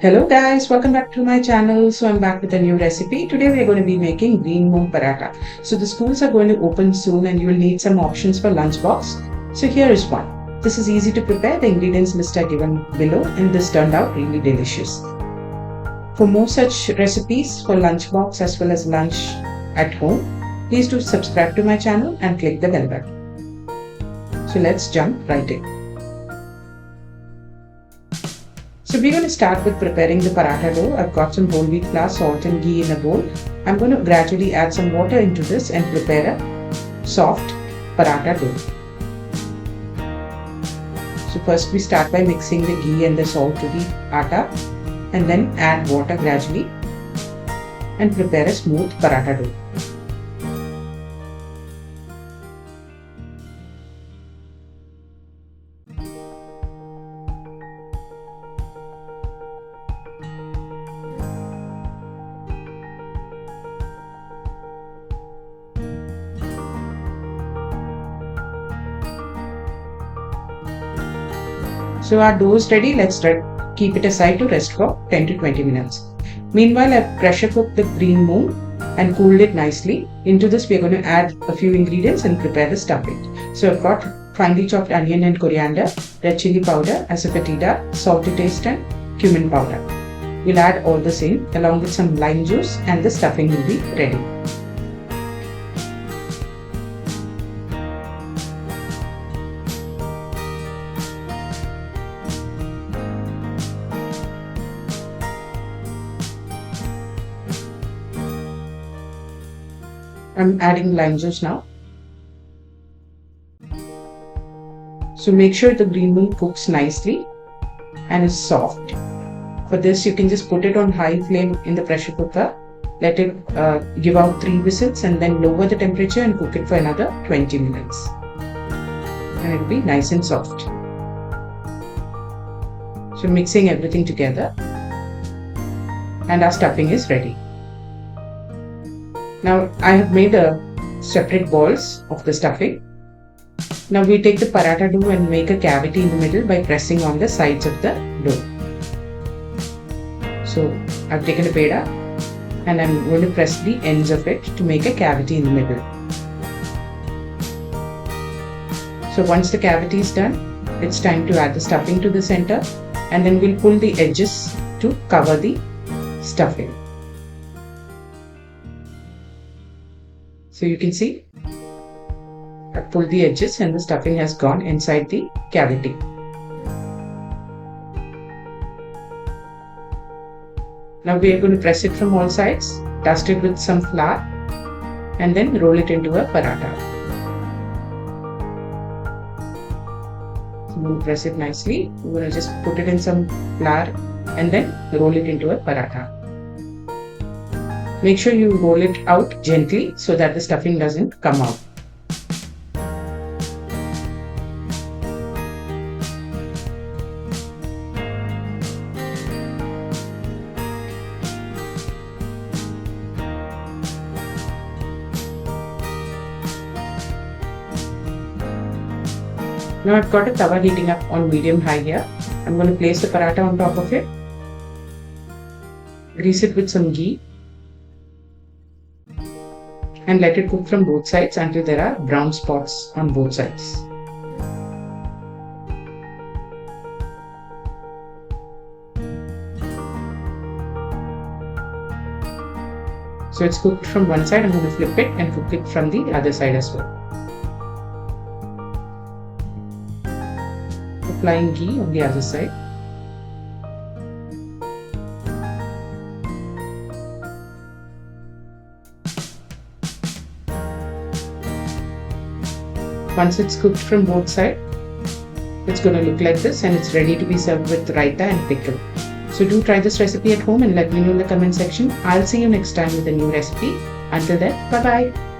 Hello guys, welcome back to my channel. So I'm back with a new recipe. Today we are going to be making green moong paratha. So the schools are going to open soon and you will need some options for lunchbox. So here is one. This is easy to prepare. The ingredients list are given below and this turned out really delicious. For more such recipes for lunchbox as well as lunch at home, please do subscribe to my channel and click the bell button. So let's jump right in. So we're going to start with preparing the paratha dough. I've got some whole wheat flour, salt and ghee in a bowl. I'm going to gradually add some water into this and prepare a soft paratha dough. So first we start by mixing the ghee and the salt to the atta and then add water gradually and prepare a smooth paratha dough. So our dough is ready. Let's keep it aside to rest for 10 to 20 minutes. Meanwhile, I've pressure cooked the green moong and cooled it nicely. Into this, we're going to add a few ingredients and prepare the stuffing. So I've got finely chopped onion and coriander, red chilli powder, asafoetida, salt to taste and cumin powder. We'll add all the same along with some lime juice and the stuffing will be ready. I'm adding lime juice now. So make sure the green moong cooks nicely and is soft. For this you can just put it on high flame in the pressure cooker. Let it give out 3 whistles and then lower the temperature and cook it for another 20 minutes. And it will be nice and soft. So mixing everything together and our stuffing is ready. Now I have made separate balls of the stuffing. Now we take the paratha dough and make a cavity in the middle by pressing on the sides of the dough. So I've taken a peda and I'm going to press the ends of it to make a cavity in the middle. So once the cavity is done, it's time to add the stuffing to the center and then we'll pull the edges to cover the stuffing. So you can see I've pulled the edges and the stuffing has gone inside the cavity. Now we are going to press it from all sides, dust it with some flour and then roll it into a paratha. So we'll press it nicely. We're going to just put it in some flour and then roll it into a paratha. Make sure you roll it out gently so that the stuffing doesn't come out. Now I've got a tawa heating up on medium high here. I'm going to place the paratha on top of it. Grease it with some ghee. And let it cook from both sides until there are brown spots on both sides. So it's cooked from one side. I'm going to flip it and cook it from the other side as well. Applying ghee on the other side. Once it's cooked from both sides, it's going to look like this and it's ready to be served with raita and pickle. So do try this recipe at home and let me know in the comment section. I'll see you next time with a new recipe. Until then, bye bye.